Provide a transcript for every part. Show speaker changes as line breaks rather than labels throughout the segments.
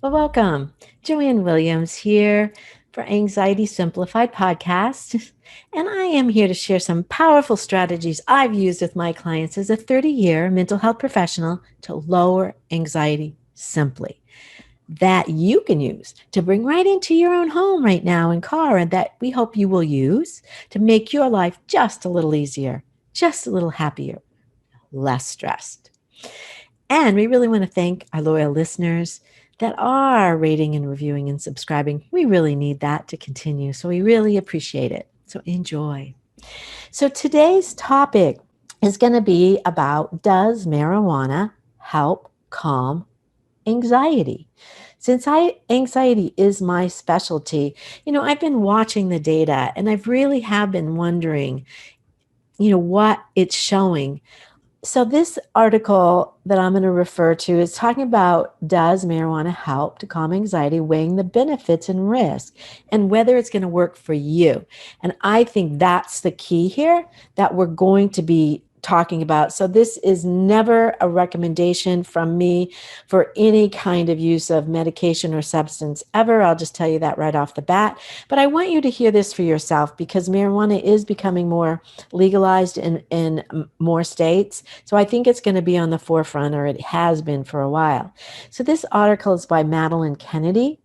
Well, welcome. Joanne Williams here for Anxiety Simplified podcast. And I am here to share some powerful strategies I've used with my clients as a 30-year mental health professional to lower anxiety simply that you can use to bring right into your own home right now and car, and that we hope you will use to make your life just a little easier, just a little happier, less stressed. And we really want to thank our loyal listeners that are rating and reviewing and subscribing. We really need that to continue. So we really appreciate it. So enjoy. So today's topic is going to be about, does marijuana help calm anxiety? Since anxiety is my specialty, I've been watching the data and I've really have been wondering, what it's showing. So this article that I'm going to refer to is talking about, does marijuana help to calm anxiety, weighing the benefits and risk, and whether it's going to work for you. And I think that's the key here that we're going to be talking about. So this is never a recommendation from me for any kind of use of medication or substance ever. I'll just tell you that right off the bat. But I want you to hear this for yourself, because marijuana is becoming more legalized in more states. So I think it's going to be on the forefront, or it has been for a while. So this article is by Madeline Kennedy.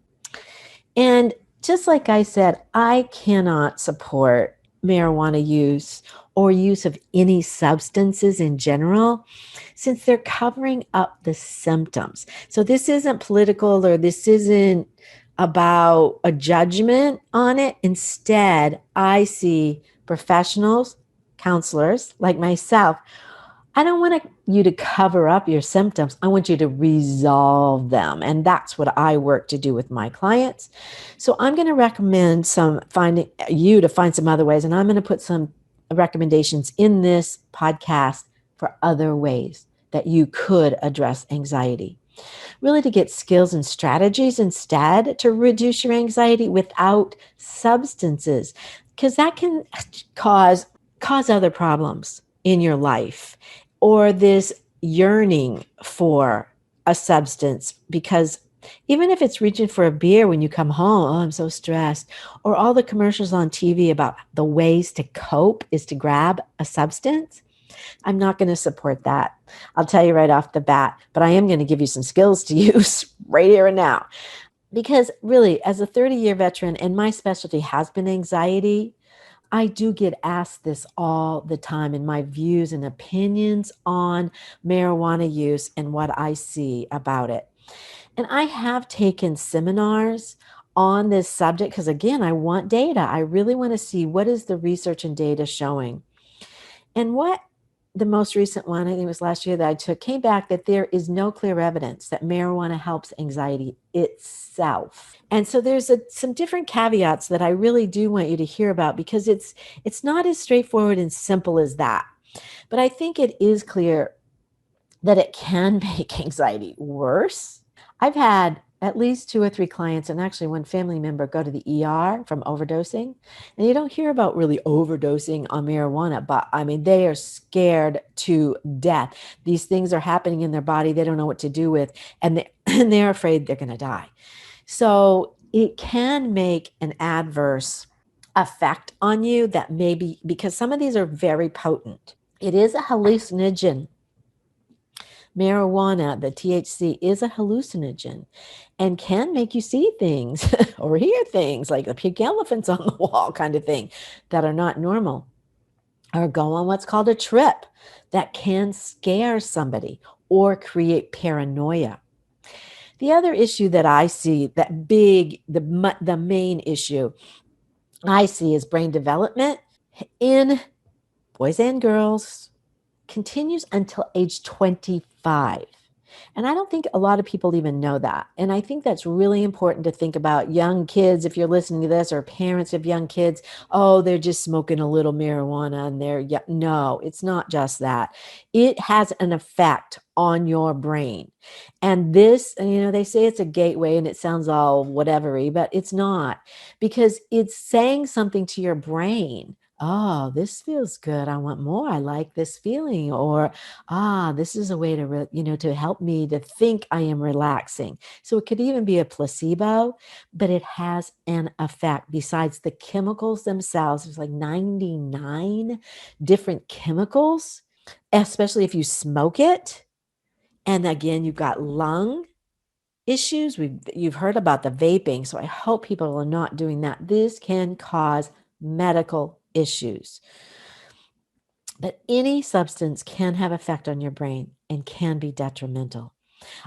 And just like I said, I cannot support marijuana use or use of any substances in general, since they're covering up the symptoms. So this isn't political, or this isn't about a judgment on it. Instead, I see professionals, counselors like myself. I don't want you to cover up your symptoms. I want you to resolve them. And that's what I work to do with my clients. So I'm going to recommend finding you to find some other ways. And I'm going to put some recommendations in this podcast for other ways that you could address anxiety. Really, to get skills and strategies instead to reduce your anxiety without substances, because that can cause other problems in your life, or this yearning for a substance. Because even if it's reaching for a beer when you come home, oh, I'm so stressed, or all the commercials on TV about the ways to cope is to grab a substance, I'm not going to support that. I'll tell you right off the bat, but I am going to give you some skills to use right here and now. Because really, as a 30-year veteran, and my specialty has been anxiety, I do get asked this all the time, in my views and opinions on marijuana use and what I see about it. And I have taken seminars on this subject because, again, I want data. I really want to see, what is the research and data showing. And what the most recent one, I think it was last year, that I took, came back that there is no clear evidence that marijuana helps anxiety itself. And so there's some different caveats that I really do want you to hear about, because it's not as straightforward and simple as that. But I think it is clear that it can make anxiety worse. I've had at least 2 or 3 clients, and actually one family member, go to the ER from overdosing. And you don't hear about really overdosing on marijuana, but I mean, they are scared to death. These things are happening in their body they don't know what to do with, and they're afraid they're going to die. So it can make an adverse effect on you, that maybe, because some of these are very potent. It is a hallucinogen. Marijuana, the THC, is a hallucinogen and can make you see things or hear things, like the pink elephants on the wall kind of thing, that are not normal, or go on what's called a trip that can scare somebody or create paranoia. The other issue that I see, the main issue I see, is brain development in boys and girls continues until age 25. And I don't think a lot of people even know that. And I think that's really important to think about. Young kids, if you're listening to this, or parents of young kids, oh, they're just smoking a little marijuana and they're, no, it's not just that. It has an effect on your brain. And this, they say it's a gateway, and it sounds all whatevery, but it's not, because it's saying something to your brain oh, this feels good. I want more. I like this feeling. Or, this is a way to, to help me to think I am relaxing. So it could even be a placebo, but it has an effect. Besides the chemicals themselves, there's like 99 different chemicals, especially if you smoke it. And again, you've got lung issues. You've heard about the vaping, so I hope people are not doing that. This can cause medical issues. But any substance can have effect on your brain and can be detrimental.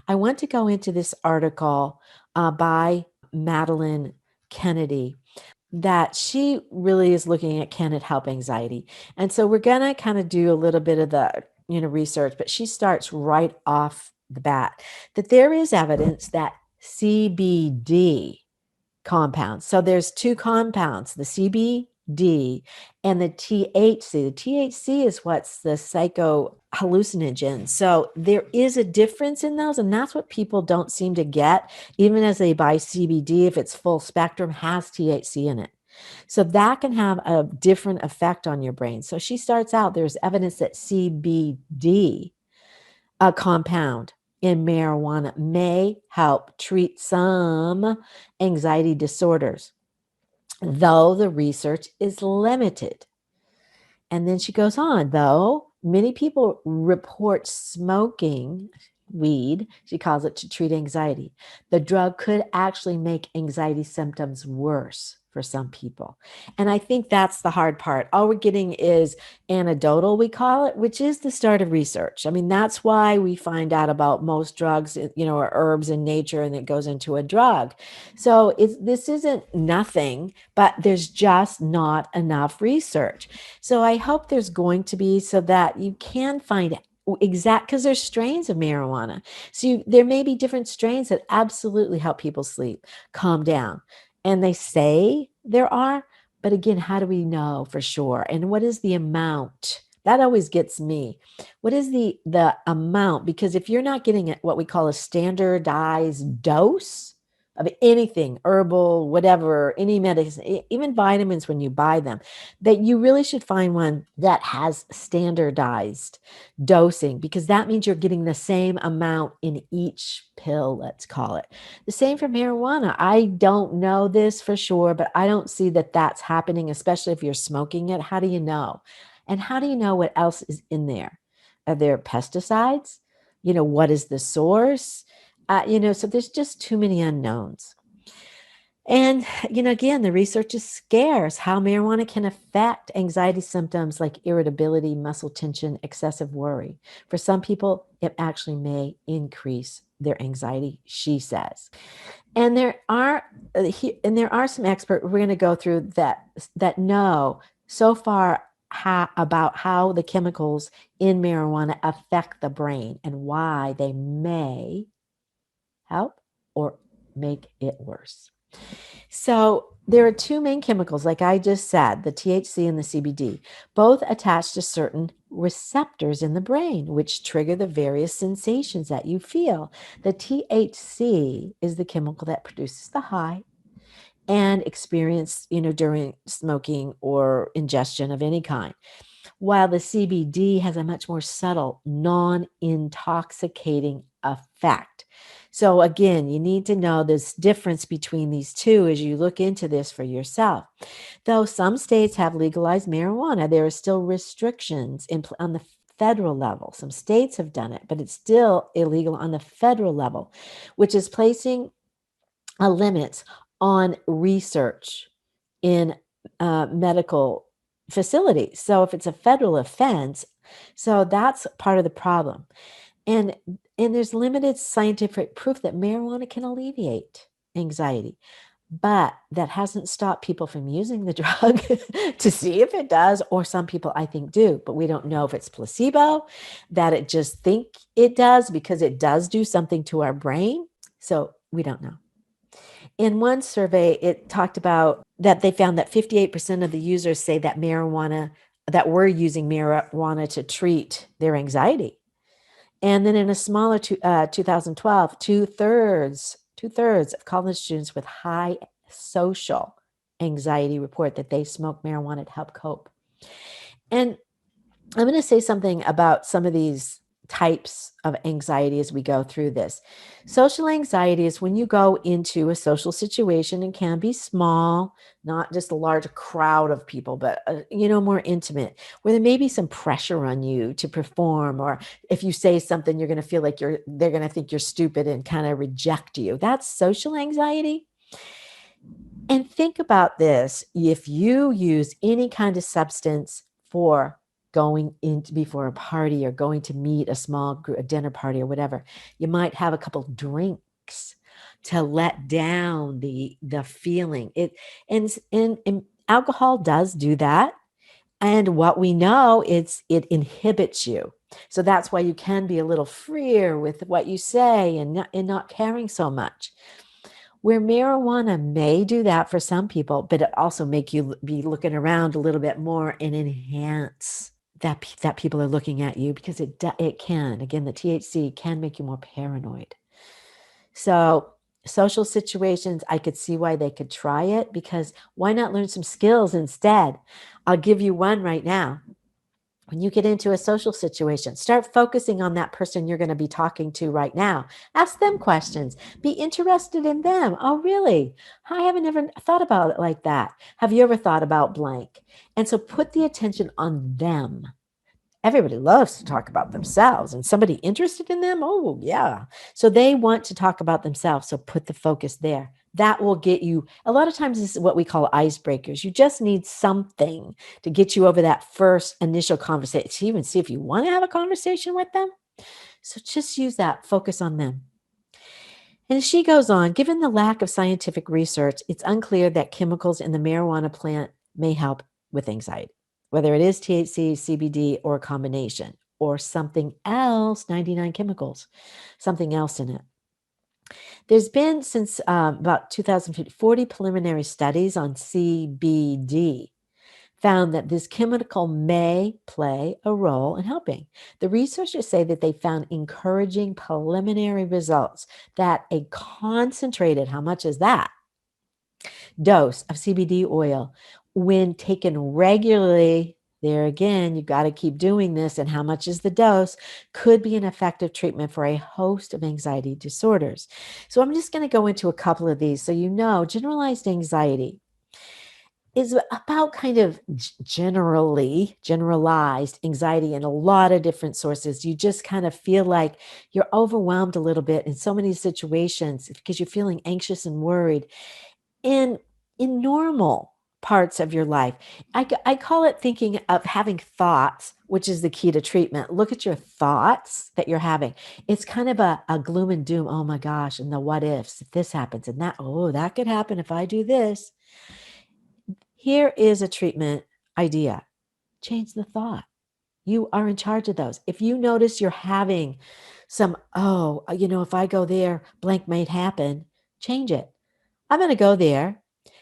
I want to go into this article by Madeline Kennedy that she really is looking at, can it help anxiety? And so we're going to kind of do a little bit of the research, but she starts right off the bat that there is evidence that CBD compounds. So there's two compounds, the CBD and the THC. The THC is what's the psycho hallucinogen. So there is a difference in those, and that's what people don't seem to get. Even as they buy CBD, if it's full spectrum, has THC in it. So that can have a different effect on your brain. So she starts out, there's evidence that CBD, a compound in marijuana, may help treat some anxiety disorders, though the research is limited. And then she goes on, though many people report smoking weed, she calls it, to treat anxiety. The drug could actually make anxiety symptoms worse for some people. And I think that's the hard part. All we're getting is anecdotal, we call it, which is the start of research. I mean, that's why we find out about most drugs, or herbs in nature, and it goes into a drug. So this isn't nothing, but there's just not enough research. So I hope there's going to be, so that you can find exact, because there's strains of marijuana. So there may be different strains that absolutely help people sleep, calm down. And they say there are, but again, how do we know for sure? And what is the amount? That always gets me. What is the amount? Because if you're not getting what we call a standardized dose of anything, herbal, whatever, any medicine, even vitamins when you buy them, that you really should find one that has standardized dosing, because that means you're getting the same amount in each pill, let's call it. The same for marijuana. I don't know this for sure, but I don't see that that's happening, especially if you're smoking it. How do you know? And how do you know what else is in there? Are there pesticides? What is the source? So there's just too many unknowns. And, again, the research is scarce. How marijuana can affect anxiety symptoms like irritability, muscle tension, excessive worry. For some people, it actually may increase their anxiety, she says. And there are some experts we're going to go through that know so far about how the chemicals in marijuana affect the brain and why they may help or make it worse. So there are two main chemicals, like I just said, the THC and the CBD, both attached to certain receptors in the brain, which trigger the various sensations that you feel. The THC is the chemical that produces the high and experience, during smoking or ingestion of any kind, while the CBD has a much more subtle, non-intoxicating effect. So again, you need to know this difference between these two as you look into this for yourself. Though some states have legalized marijuana, there are still restrictions on the federal level. Some states have done it, but it's still illegal on the federal level, which is placing limits on research in medical facilities. So if it's a federal offense, so that's part of the problem. And there's limited scientific proof that marijuana can alleviate anxiety, but that hasn't stopped people from using the drug to see if it does, or some people I think do, but we don't know if it's placebo, that it just think it does because it does do something to our brain. So we don't know. In one survey, it talked about that they found that 58% of the users say that were using marijuana to treat their anxiety. And then in a smaller 2012, two-thirds of college students with high social anxiety report that they smoke marijuana to help cope. And I'm going to say something about some of these types of anxiety as we go through this. Social anxiety is when you go into a social situation and can be small, not just a large crowd of people, but more intimate, where there may be some pressure on you to perform, or if you say something, you're going to feel like they're going to think you're stupid and kind of reject you. That's social anxiety. And think about this. If you use any kind of substance for going in before a party or going to meet a small group, a dinner party or whatever, you might have a couple drinks to let down the feeling. And alcohol does do that. And what we know, it inhibits you. So that's why you can be a little freer with what you say and not caring so much. Where marijuana may do that for some people, but it also make you be looking around a little bit more and enhance that people are looking at you, because it can. Again, the THC can make you more paranoid. So social situations, I could see why they could try it, because why not learn some skills instead? I'll give you one right now. When you get into a social situation, start focusing on that person you're going to be talking to right now. Ask them questions. Be interested in them. Oh, really? I haven't ever thought about it like that. Have you ever thought about blank? And so put the attention on them. Everybody loves to talk about themselves, and somebody interested in them. Oh, yeah. So they want to talk about themselves. So put the focus there. That will get you. A lot of times, this is what we call icebreakers. You just need something to get you over that first initial conversation, to even see if you want to have a conversation with them. So just use that, focus on them. And she goes on, given the lack of scientific research, it's unclear that chemicals in the marijuana plant may help with anxiety, whether it is THC, CBD, or a combination, or something else, 99 chemicals, something else in it. There's been, since about 2050, 40 preliminary studies on CBD found that this chemical may play a role in helping. The researchers say that they found encouraging preliminary results, that a concentrated, how much is that, dose of CBD oil, when taken regularly, there again, you've got to keep doing this, and how much is the dose, could be an effective treatment for a host of anxiety disorders. So I'm just going to go into a couple of these. So generalized anxiety is about kind of generalized anxiety in a lot of different sources. You just kind of feel like you're overwhelmed a little bit in so many situations because you're feeling anxious and worried in normal parts of your life. I call it thinking of having thoughts, which is the key to treatment. Look at your thoughts that you're having. It's kind of a gloom and doom. Oh my gosh, and the what ifs, if this happens and that, oh, that could happen if I do this. Here is a treatment idea. Change the thought. You are in charge of those. If you notice you're having some, if I go there, blank might happen, change it. I'm going to go there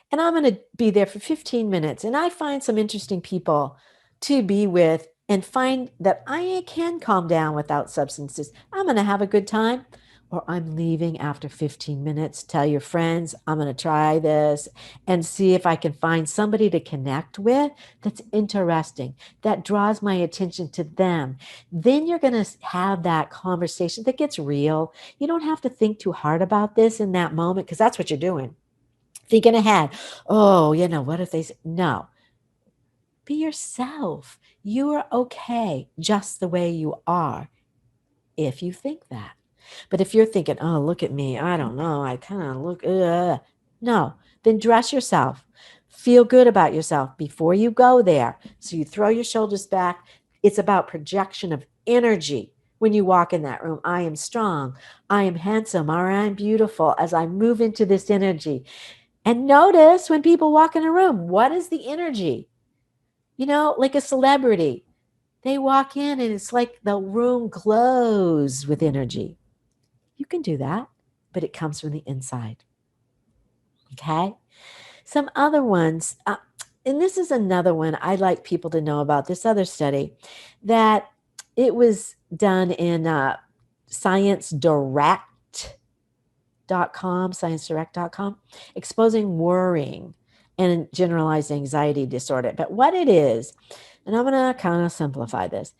and I'm going to be there for 15 minutes. And I find some interesting people to be with and find that I can calm down without substances. I'm going to have a good time. Or I'm leaving after 15 minutes. Tell your friends, I'm going to try this and see if I can find somebody to connect with that's interesting, that draws my attention to them. Then you're going to have that conversation that gets real. You don't have to think too hard about this in that moment, because that's what you're doing. Thinking ahead. Oh, what if they say, no, be yourself. You are okay just the way you are if you think that. But if you're thinking, oh, look at me, I don't know, I kind of look, no, then dress yourself. Feel good about yourself before you go there. So you throw your shoulders back. It's about projection of energy. When you walk in that room, I am strong, I am handsome, or I'm beautiful, as I move into this energy. And notice when people walk in a room, what is the energy? Like a celebrity. They walk in and it's like the room glows with energy. You can do that, but it comes from the inside. Okay? Some other ones, and this is another one I'd like people to know about, this other study, that it was done in sciencedirect.com, exposing worrying and generalized anxiety disorder. But what it is, And I'm going to kind of simplify this.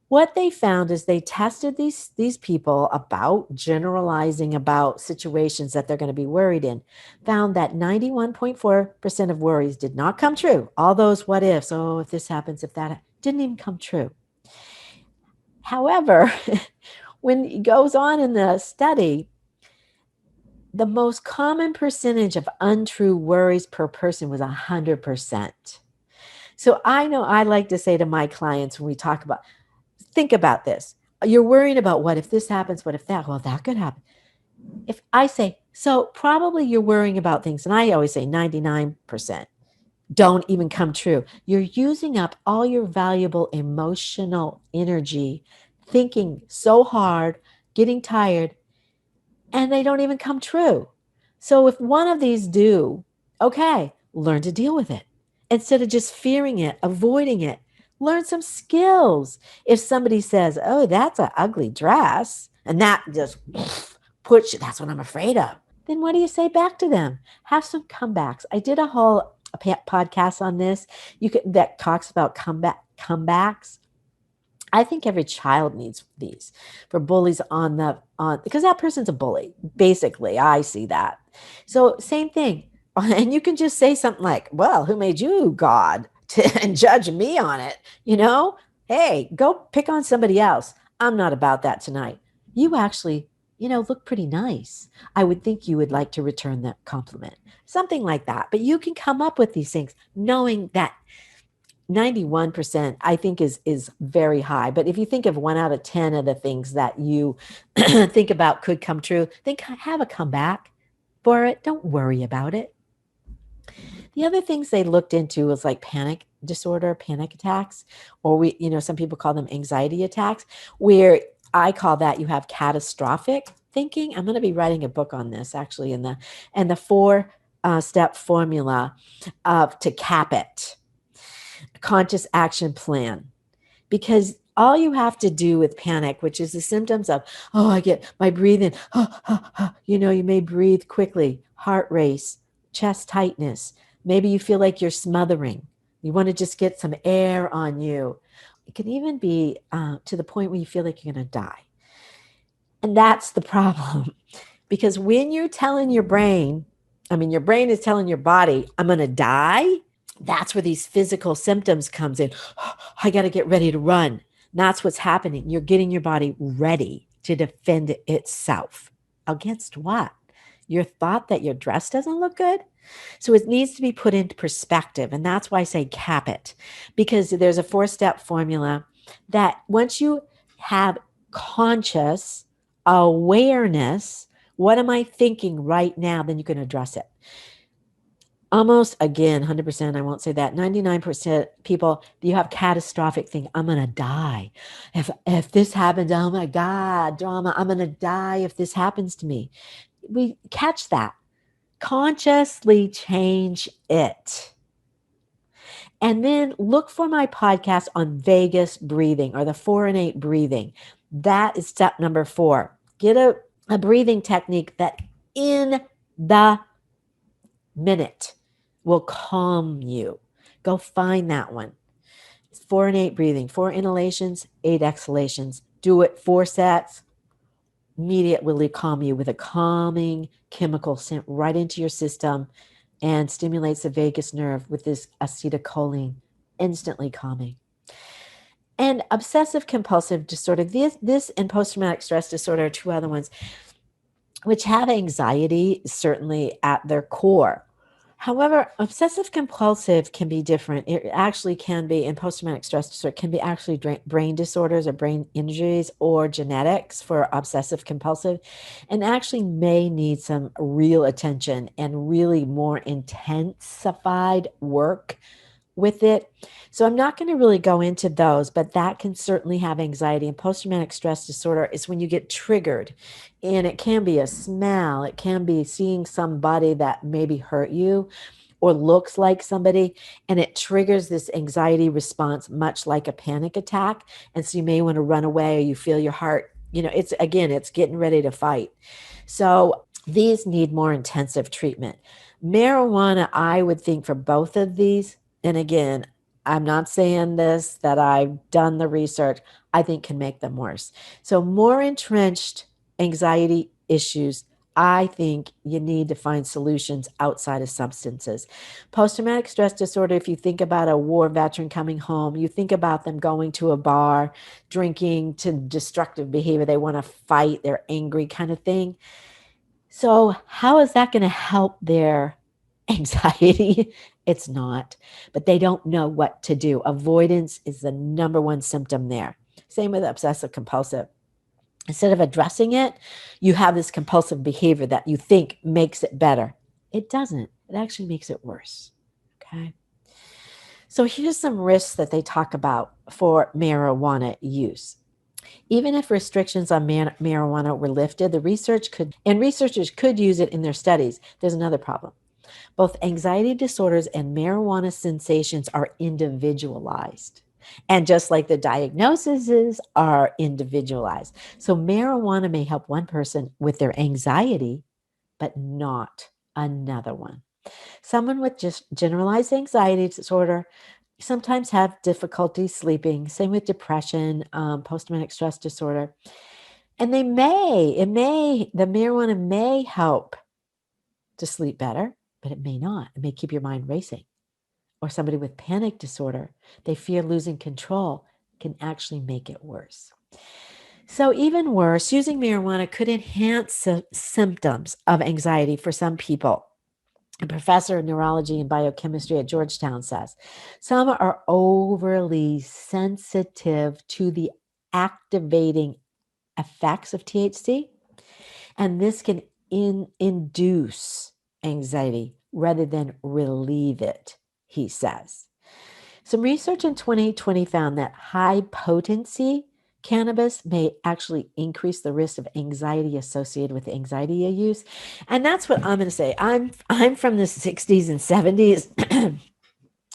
What they found is they tested these people about generalizing about situations that they're going to be worried in, found that 91.4% of worries did not come true. All those what ifs, oh, if this happens, if that didn't even come true. However, when it goes on in the study, the most common percentage of untrue worries per person was 100%. So I know I like to say to my clients when we talk about, think about this. You're worrying about what if this happens, what if that? Well, that could happen. If I say, so probably you're worrying about things, and I always say 99% don't even come true. You're using up all your valuable emotional energy, thinking so hard, getting tired, and they don't even come true. So if one of these do, okay, learn to deal with it. Instead of just fearing it, avoiding it, learn some skills. If somebody says, oh, that's an ugly dress, and that just puts you, that's what I'm afraid of, then what do you say back to them? Have some comebacks. I did a whole podcast on this. That talks about comebacks. I think every child needs these for bullies on because that person's a bully. Basically, I see that. So same thing. And you can just say something like, well, who made you God and judge me on it? You know, hey, go pick on somebody else. I'm not about that tonight. You actually, look pretty nice. I would think you would like to return that compliment. Something like that. But you can come up with these things knowing that 91% I think is very high. But if you think of 1 out of 10 of the things that you think about could come true, then have a comeback for it. Don't worry about it. The other things they looked into was like panic disorder, panic attacks, or some people call them anxiety attacks, where I call that you have catastrophic thinking. I'm going to be writing a book on this actually and the 4 step formula to cap it. Conscious action plan, because all you have to do with panic, which is the symptoms of, oh, I get my breathing, you may breathe quickly, heart race, chest tightness. Maybe you feel like you're smothering. You want to just get some air on you. It can even be to the point where you feel like you're going to die. And that's the problem. Because when you're telling your brain, your brain is telling your body, I'm going to die. That's where these physical symptoms comes in. I got to get ready to run. And that's what's happening. You're getting your body ready to defend itself. Against what? Your thought that your dress doesn't look good? So it needs to be put into perspective. And that's why I say cap it, because there's a 4-step formula that once you have conscious awareness, what am I thinking right now? Then you can address it. Almost, again, 100%, I won't say that, 99% people, you have catastrophic thing, I'm going to die. If this happens, oh my God, drama, I'm going to die if this happens to me. We catch that. Consciously change it. And then look for my podcast on vagus breathing or the 4 and 8 breathing. That is step number 4. Get a breathing technique that in the minute will calm you. Go find that one. It's 4 and 8 breathing, 4 inhalations, 8 exhalations. Do it 4 sets. Immediately calm you with a calming chemical sent right into your system and stimulates the vagus nerve with this acetylcholine, instantly calming. And obsessive compulsive disorder, this and post-traumatic stress disorder are 2 other ones which have anxiety certainly at their core. However, obsessive compulsive can be different. It actually can be, in post-traumatic stress disorder, can be actually brain disorders or brain injuries or genetics for obsessive compulsive, and actually may need some real attention and really more intensified work with it. So I'm not going to really go into those, but that can certainly have anxiety. And post-traumatic stress disorder is when you get triggered, and it can be a smell, it can be seeing somebody that maybe hurt you or looks like somebody, and it triggers this anxiety response, much like a panic attack. And so you may want to run away, or you feel your heart, it's getting ready to fight. So these need more intensive treatment. Marijuana, I would think, for both of these, and again, I'm not saying this, that I've done the research, I think can make them worse. So, more entrenched anxiety issues, I think you need to find solutions outside of substances. Post traumatic stress disorder, if you think about a war veteran coming home, you think about them going to a bar, drinking to destructive behavior. They want to fight, they're angry, kind of thing. So, how is that going to help their anxiety? It's not, but they don't know what to do. Avoidance is the number one symptom there. Same with obsessive compulsive. Instead of addressing it, you have this compulsive behavior that you think makes it better. It doesn't, it actually makes it worse. Okay. So, here's some risks that they talk about for marijuana use. Even if restrictions on marijuana were lifted, researchers could use it in their studies. There's another problem. Both anxiety disorders and marijuana sensations are individualized. And just like the diagnoses are individualized. So marijuana may help one person with their anxiety, but not another one. Someone with just generalized anxiety disorder sometimes have difficulty sleeping. Same with depression, post-traumatic stress disorder. And the marijuana may help to sleep better, but it may not. It may keep your mind racing. Or somebody with panic disorder, they fear losing control, can actually make it worse. So, even worse, using marijuana could enhance symptoms of anxiety for some people. A professor of neurology and biochemistry at Georgetown says some are overly sensitive to the activating effects of THC, and this can induce anxiety rather than relieve it, he says. Some research in 2020 found that high potency cannabis may actually increase the risk of anxiety associated with anxiety use. And that's what I'm going to say. I'm from the 60s and 70s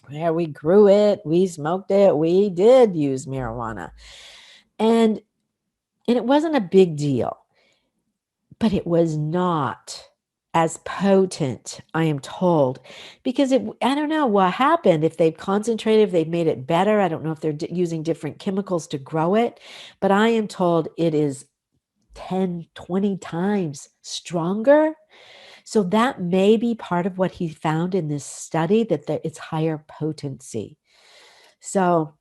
where we grew it, we smoked it, we did use marijuana. And it wasn't a big deal, but it was not as potent, I am told, because I don't know what happened. If they've concentrated, if they've made it better, I don't know if they're using different chemicals to grow it, but I am told it is 10, 20 times stronger. So that may be part of what he found in this study, that it's higher potency. So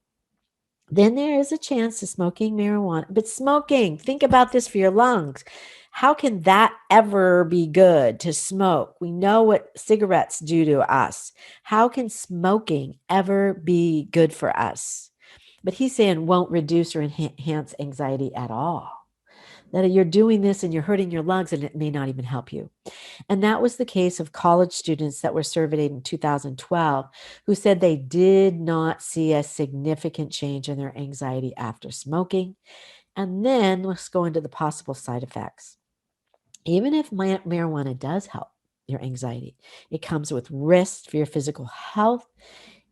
then there is a chance to smoking marijuana. But smoking, think about this for your lungs. How can that ever be good to smoke? We know what cigarettes do to us. How can smoking ever be good for us? But he's saying won't reduce or enhance anxiety at all. That you're doing this and you're hurting your lungs and it may not even help you. And that was the case of college students that were surveyed in 2012 who said they did not see a significant change in their anxiety after smoking. And then let's go into the possible side effects. Even if marijuana does help your anxiety, it comes with risks for your physical health,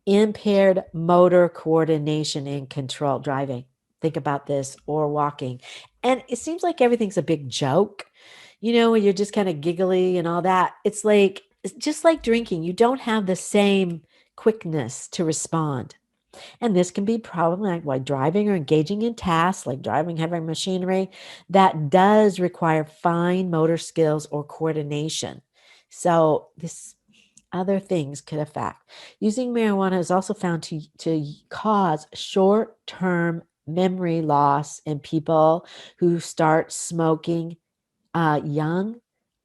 impaired motor coordination and control driving. Think about this, or walking. And it seems like everything's a big joke, when you're just kind of giggly and all that. It's just like drinking. You don't have the same quickness to respond. And this can be problematic while driving or engaging in tasks like driving heavy machinery that does require fine motor skills or coordination. So this other things could affect. Using marijuana is also found to cause short-term memory loss in people who start smoking young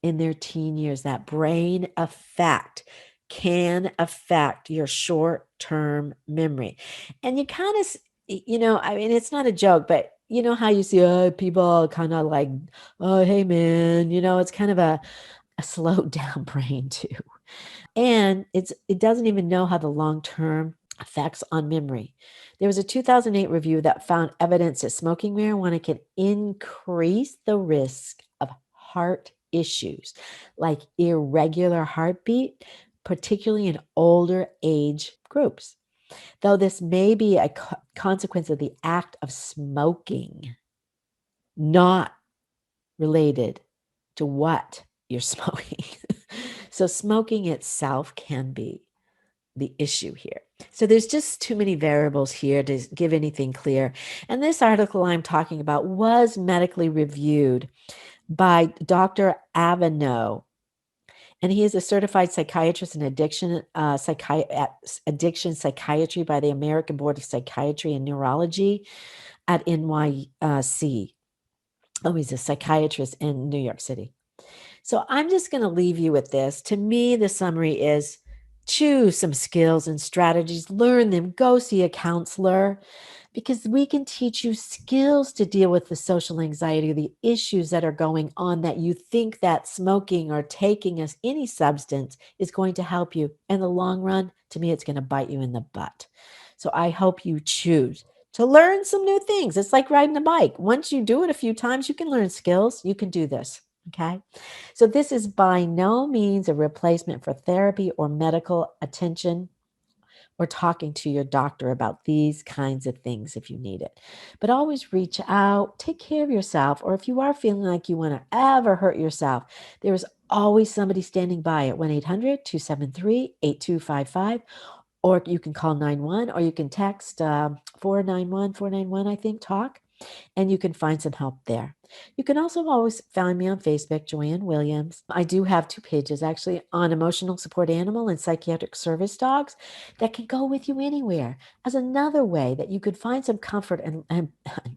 in their teen years. That brain effect can affect your short-term memory. And you kind of, I mean, it's not a joke, but you know how you see people kind of like, oh, hey, man, it's kind of a slowed down brain too. And it doesn't even know how the long-term effects on memory. There was a 2008 review that found evidence that smoking marijuana can increase the risk of heart issues like irregular heartbeat, particularly in older age groups. Though this may be a consequence of the act of smoking, not related to what you're smoking. So smoking itself can be the issue here. So there's just too many variables here to give anything clear. And this article I'm talking about was medically reviewed by Dr. Avano, and he is a certified psychiatrist in addiction psychiatry by the American Board of Psychiatry and Neurology at NYC. Oh, he's a psychiatrist in New York City. So I'm just going to leave you with this. To me, the summary is choose some skills and strategies, learn them, go see a counselor, because we can teach you skills to deal with the social anxiety, the issues that are going on that you think that smoking or taking any substance is going to help you. In the long run, to me, it's going to bite you in the butt. So I hope you choose to learn some new things. It's like riding a bike. Once you do it a few times, you can learn skills. You can do this. Okay. So this is by no means a replacement for therapy or medical attention or talking to your doctor about these kinds of things if you need it. But always reach out, take care of yourself, or if you are feeling like you want to ever hurt yourself, there is always somebody standing by at 1-800-273-8255, or you can call 911, or you can text 491, I think, talk, and you can find some help there. You can also always find me on Facebook, Joanne Williams. I do have 2 pages actually on emotional support animal and psychiatric service dogs that can go with you anywhere as another way that you could find some comfort and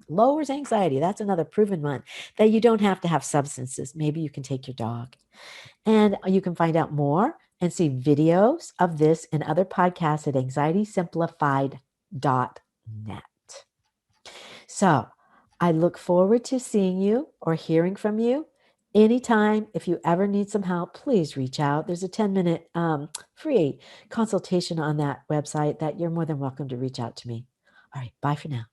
lowers anxiety. That's another proven one, that you don't have to have substances. Maybe you can take your dog. And you can find out more and see videos of this and other podcasts at anxietysimplified.net. So I look forward to seeing you or hearing from you anytime. If you ever need some help, please reach out. There's a 10-minute free consultation on that website that you're more than welcome to reach out to me. All right, bye for now.